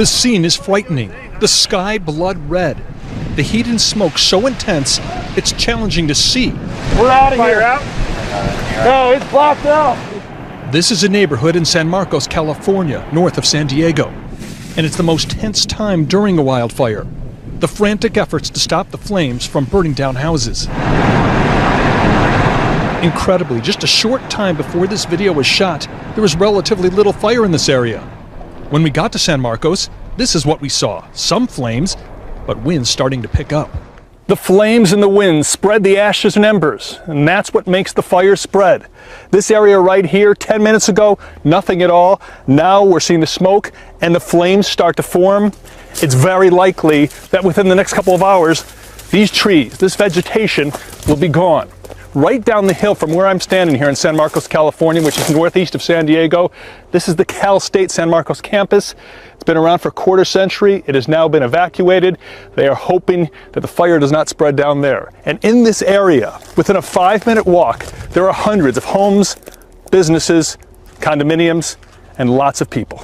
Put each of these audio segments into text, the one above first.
The scene is frightening. The sky blood red. The heat and smoke so intense, it's challenging to see. We're out of here. Out? No, it's blocked out. This is a neighborhood in San Marcos, California, north of San Diego. And it's the most tense time during a wildfire. The frantic efforts to stop the flames from burning down houses. Incredibly, just a short time before this video was shot, there was relatively little fire in this area. When we got to San Marcos, this is what we saw. Some flames, but winds starting to pick up. The flames and the winds spread the ashes and embers, and that's what makes the fire spread. This area right here, 10 minutes ago, nothing at all. Now we're seeing the smoke and the flames start to form. It's very likely that within the next couple of hours, these trees, this vegetation, will be gone. Right down the hill from where I'm standing here in San Marcos, California, which is northeast of San Diego, this is the Cal State San Marcos campus. It's been around for a quarter century. It has now been evacuated. They are hoping that the fire does not spread down there. And in this area, within a 5-minute walk, there are hundreds of homes, businesses, condominiums, and lots of people.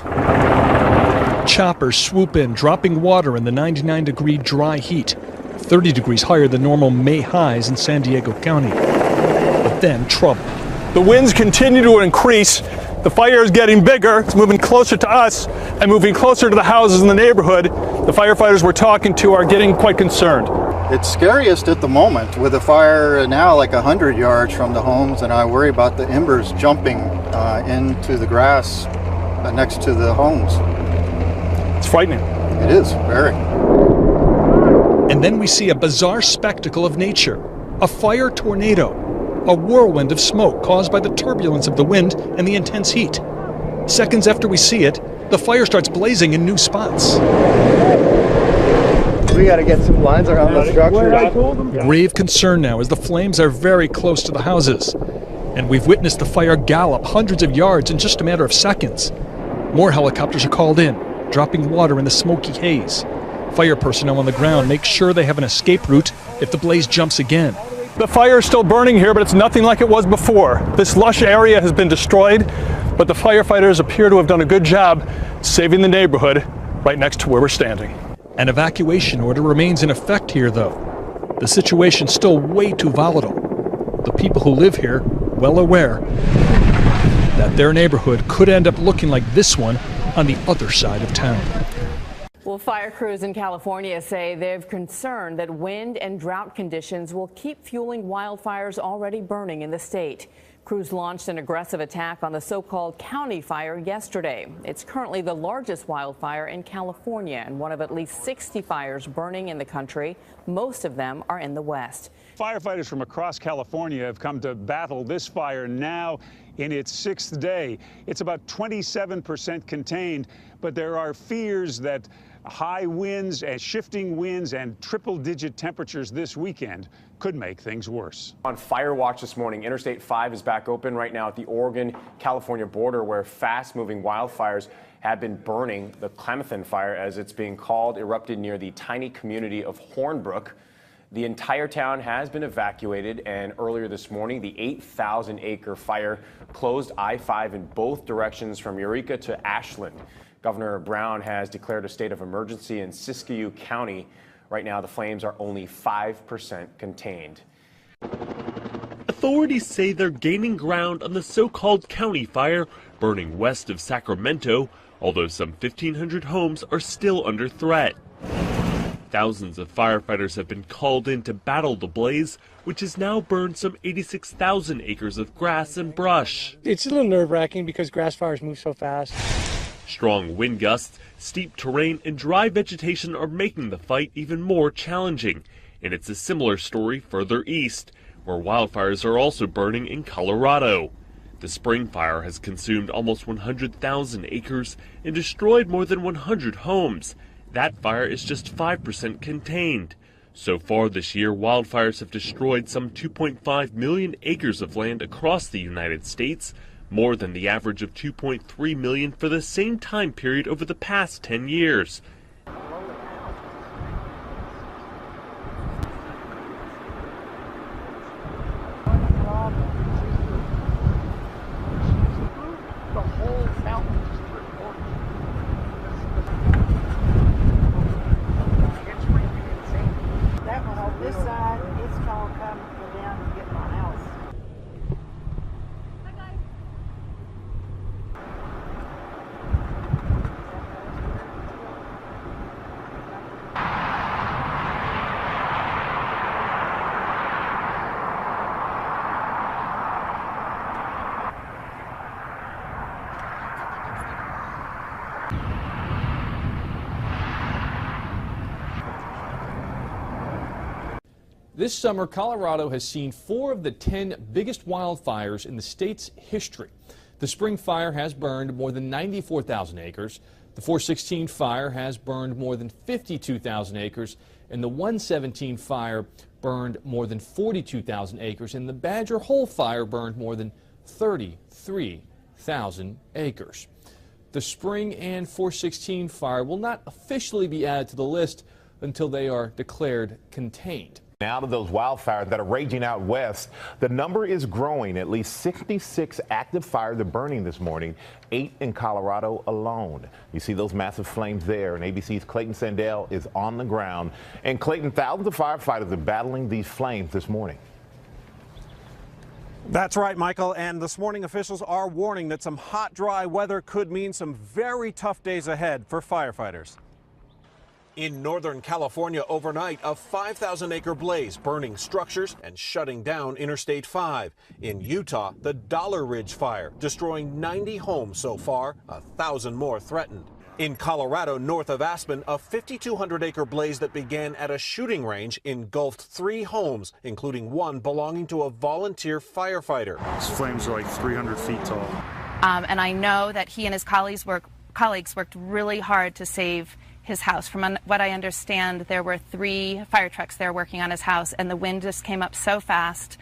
Choppers swoop in, dropping water in the 99-degree dry heat, 30 degrees higher than normal May highs in San Diego County. But then trouble. The winds continue to increase. The fire is getting bigger. It's moving closer to us and moving closer to the houses in the neighborhood. The firefighters we're talking to are getting quite concerned. It's scariest at the moment with the fire now like 100 yards from the homes, and I worry about the embers jumping into the grass next to the homes. It's frightening. It is, very. And then we see a bizarre spectacle of nature, a fire tornado, a whirlwind of smoke caused by the turbulence of the wind and the intense heat. Seconds after we see it, the fire starts blazing in new spots. We got to get some lines around the structure. Grave concern now as the flames are very close to the houses. And we've witnessed the fire gallop hundreds of yards in just a matter of seconds. More helicopters are called in, dropping water in the smoky haze. Fire personnel on the ground make sure they have an escape route if the blaze jumps again. The fire is still burning here, but it's nothing like it was before. This lush area has been destroyed, but the firefighters appear to have done a good job saving the neighborhood right next to where we're standing. An evacuation order remains in effect here, though. The situation's still way too volatile. The people who live here, well aware that their neighborhood could end up looking like this one on the other side of town. Well, fire crews in California say they're concerned that wind and drought conditions will keep fueling wildfires already burning in the state. Crews launched an aggressive attack on the so-called county fire yesterday. It's currently the largest wildfire in California and one of at least 60 fires burning in the country. Most of them are in the West. Firefighters from across California have come to battle this fire now in its 6th day. It's about 27% contained, but there are fears that high winds and shifting winds and triple-digit temperatures this weekend could make things worse. On fire watch this morning, Interstate 5 is back open right now at the Oregon-California border, where fast-moving wildfires have been burning. The Klamath fire, as it's being called, erupted near the tiny community of Hornbrook. The entire town has been evacuated, and earlier this morning, the 8,000-acre fire closed I-5 in both directions from Eureka to Ashland. Governor Brown has declared a state of emergency in Siskiyou County. Right now, the flames are only 5% contained. Authorities say they're gaining ground on the so-called county fire burning west of Sacramento, although some 1,500 homes are still under threat. Thousands of firefighters have been called in to battle the blaze, which has now burned some 86,000 acres of grass and brush. It's a little nerve-wracking because grass fires move so fast. Strong wind gusts, steep terrain, and dry vegetation are making the fight even more challenging. And it's a similar story further east, where wildfires are also burning in Colorado. The spring fire has consumed almost 100,000 acres and destroyed more than 100 homes. That fire is just 5% contained. So far this year, wildfires have destroyed some 2.5 million acres of land across the United States, more than the average of 2.3 million for the same time period over the past 10 years. This summer, Colorado has seen 4 of the 10 biggest wildfires in the state's history. The Spring Fire has burned more than 94,000 acres. The 416 fire has burned more than 52,000 acres. And the 117 fire burned more than 42,000 acres. And the Badger Hole fire burned more than 33,000 acres. The Spring and 416 fire will not officially be added to the list until they are declared contained. Now to those wildfires that are raging out west, the number is growing. At least 66 active fires are burning this morning, 8 in Colorado alone. You see those massive flames there, and ABC's Clayton Sandell is on the ground. And Clayton, thousands of firefighters are battling these flames this morning. That's right, Michael, and this morning officials are warning that some hot, dry weather could mean some very tough days ahead for firefighters. In Northern California overnight, a 5,000-acre blaze burning structures and shutting down Interstate 5. In Utah, the Dollar Ridge fire destroying 90 homes so far, 1,000 more threatened. In Colorado, north of Aspen, a 5,200-acre blaze that began at a shooting range engulfed 3 homes, including one belonging to a volunteer firefighter. These flames are like 300 feet tall. And I know that he and his colleagues worked really hard to save his house. From what I understand, there were 3 fire trucks there working on his house, and the wind just came up so fast.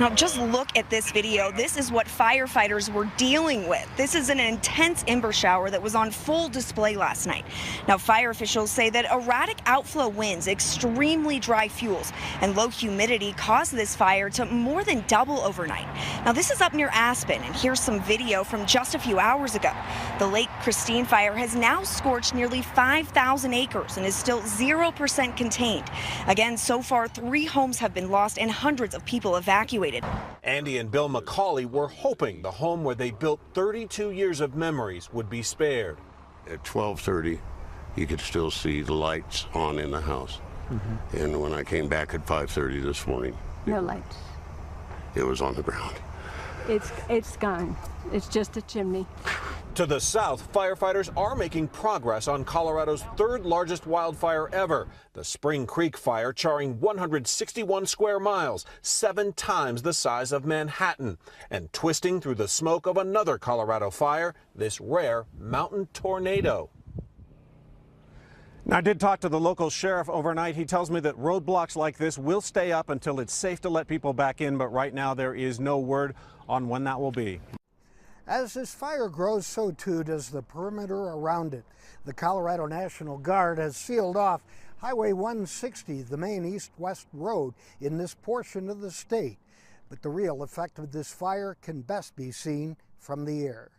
Now, just look at this video. This is what firefighters were dealing with. This is an intense ember shower that was on full display last night. Now, fire officials say that erratic outflow winds, extremely dry fuels, and low humidity caused this fire to more than double overnight. Now, this is up near Aspen, and here's some video from just a few hours ago. The Lake Christine fire has now scorched nearly 5,000 acres and is still 0% contained. Again, so far, 3 homes have been lost and hundreds of people evacuated. Andy and Bill McCauley were hoping the home where they built 32 years of memories would be spared. At 12:30, you could still see the lights on in the house. And when I came back at 5:30 this morning, no lights. It was on the ground. It's gone. It's just a chimney. To the south, firefighters are making progress on Colorado's 3rd largest wildfire ever, the Spring Creek fire, charring 161 square miles, 7 times the size of Manhattan, and twisting through the smoke of another Colorado fire, this rare mountain tornado. Now, I did talk to the local sheriff overnight. He tells me that roadblocks like this will stay up until it's safe to let people back in, but right now there is no word on when that will be. As this fire grows, so too does the perimeter around it. The Colorado National Guard has sealed off Highway 160, the main east-west road in this portion of the state. But the real effect of this fire can best be seen from the air.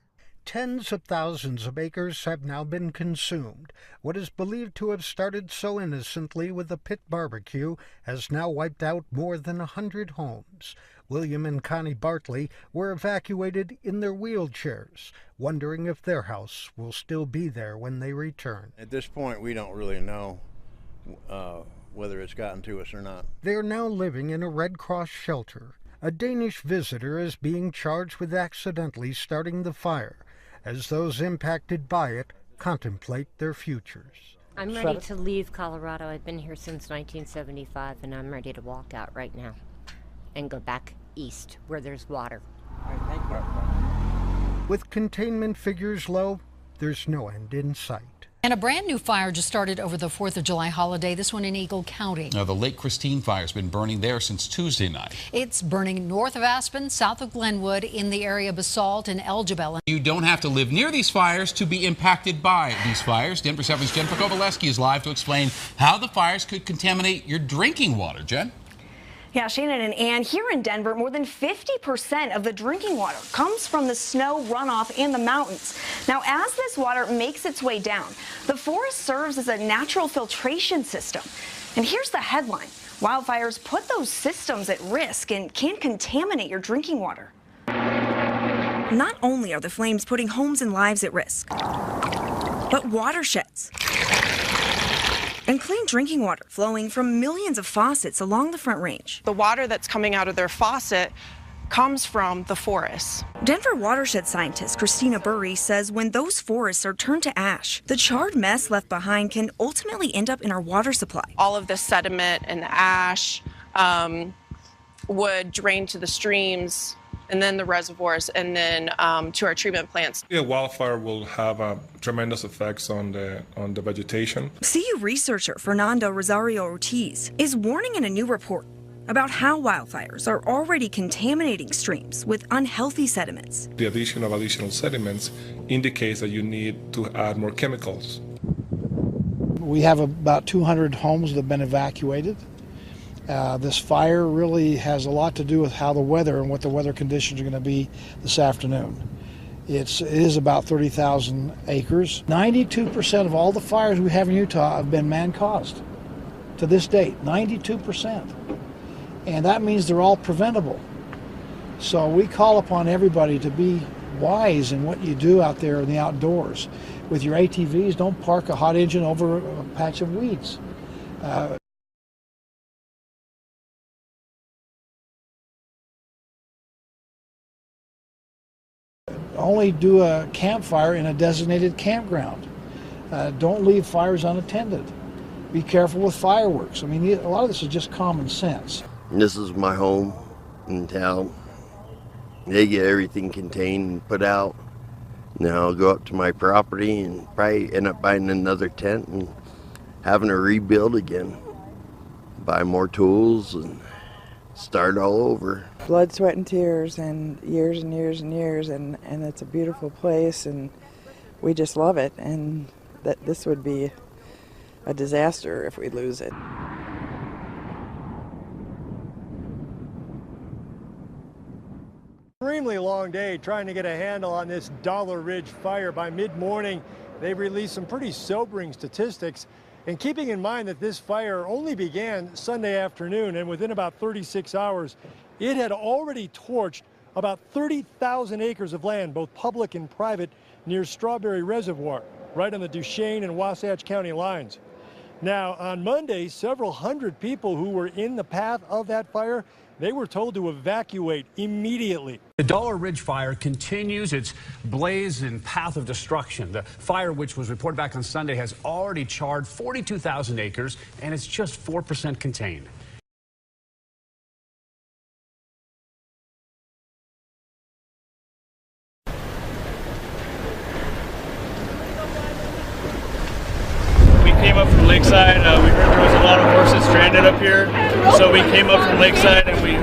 Tens of thousands of acres have now been consumed. What is believed to have started so innocently with a pit barbecue has now wiped out more than 100 homes. William and Connie Bartley were evacuated in their wheelchairs, wondering if their house will still be there when they return. At this point, we don't really know whether it's gotten to us or not. They are now living in a Red Cross shelter. A Danish visitor is being charged with accidentally starting the fire, as those impacted by it contemplate their futures. I'm ready to leave Colorado. I've been here since 1975, and I'm ready to walk out right now and go back east where there's water. With containment figures low, there's no end in sight. And a brand new fire just started over the 4th of July holiday, this one in Eagle County. Now, the Lake Christine fire has been burning there since Tuesday night. It's burning north of Aspen, south of Glenwood, in the area of Basalt and Elgibel. You don't have to live near these fires to be impacted by these fires. Denver 7's Jennifer Kovaleski is live to explain how the fires could contaminate your drinking water. Jen? Yeah, Shannon and Ann, here in Denver, more than 50% of the drinking water comes from the snow runoff in the mountains. Now, as this water makes its way down, the forest serves as a natural filtration system. And here's the headline: wildfires put those systems at risk and can contaminate your drinking water. Not only are the flames putting homes and lives at risk, but watersheds and clean drinking water flowing from millions of faucets along the Front Range. The water that's coming out of their faucet comes from the forests. Denver watershed scientist Christina Burry says when those forests are turned to ash, the charred mess left behind can ultimately end up in our water supply. All of the sediment and the ash would drain to the streams and then the reservoirs and then to our treatment plants. Yeah, wildfire will have tremendous effects on the vegetation. CU researcher Fernando Rosario Ortiz is warning in a new report about how wildfires are already contaminating streams with unhealthy sediments. The addition of additional sediments indicates that you need to add more chemicals. We have about 200 homes that have been evacuated. This fire really has a lot to do with how the weather and what the weather conditions are going to be this afternoon. It is about 30,000 acres. 92% of all the fires we have in Utah have been man-caused to this date, 92%. And that means they're all preventable. So we call upon everybody to be wise in what you do out there in the outdoors. With your ATVs, don't park a hot engine over a patch of weeds. Only do a campfire in a designated campground. Don't leave fires unattended. Be careful with fireworks. I mean, a lot of this is just common sense. This is my home in town. They get everything contained and put out. Now I'll go up to my property and probably end up buying another tent and having to rebuild again. Buy more tools and start all over. Blood, sweat, and tears, and years and years and years, and it's a beautiful place, and we just love it, and that this would be a disaster if we lose it. Extremely long day trying to get a handle on this Dollar Ridge fire. By mid-morning, they released some pretty sobering statistics. And keeping in mind that this fire only began Sunday afternoon, and within about 36 hours, it had already torched about 30,000 acres of land, both public and private, near Strawberry Reservoir, right on the Duchesne and Wasatch County lines. Now, on Monday, several hundred people who were in the path of that fire, they were told to evacuate immediately. The Dollar Ridge fire continues its blaze and path of destruction. The fire, which was reported back on Sunday, has already charred 42,000 acres, and it's just 4% contained. We came up from Lakeside. We heard there was a lot of horses stranded up here, so we came up from Lakeside and we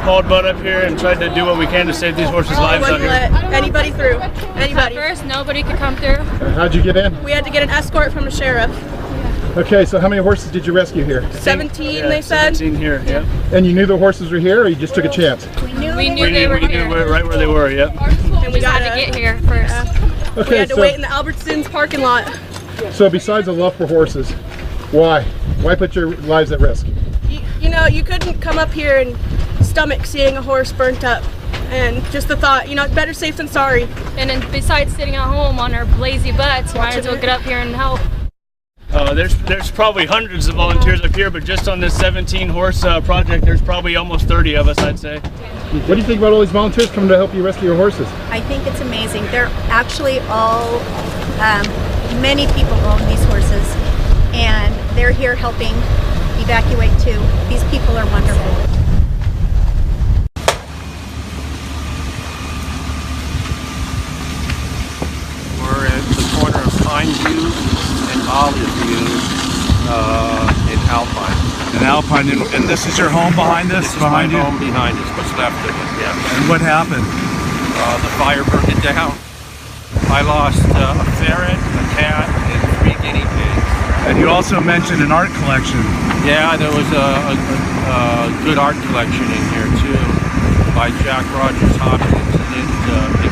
called Bud up here and tried to do what we can to save these horses' lives out here. Let anybody through. Anybody. At first, nobody could come through. How'd you get in? We had to get an escort from the sheriff. Okay, so how many horses did you rescue here? 17, they said. 17 here, yeah. And you knew the horses were here, or you just took a chance? We knew they were here. We knew right where they were, yep. And we got to get here first. Okay, we had to wait in the Albertsons parking lot. So besides a love for horses, why? Why put your lives at risk? You know, you couldn't come up here and stomach seeing a horse burnt up. And just the thought, you know, better safe than sorry. And then besides sitting at home on our lazy butts, might as well get up here and help. There's probably hundreds of volunteers up here, but just on this 17 horse project, there's probably almost 30 of us, I'd say. What do you think about all these volunteers coming to help you rescue your horses? I think it's amazing. They're actually all, many people own these horses, and they're here helping evacuate too. These people are wonderful. We're at the corner of Pine View and Olive View in Alpine. In Alpine, and this is your home behind this? This is my home behind us, what's left of it, yeah. And what happened? The fire burned it down. I lost a ferret, a cat, and 3 guinea pigs. And you also mentioned an art collection. Yeah, there was a good art collection in here too, by Jack Rogers Hopkins. It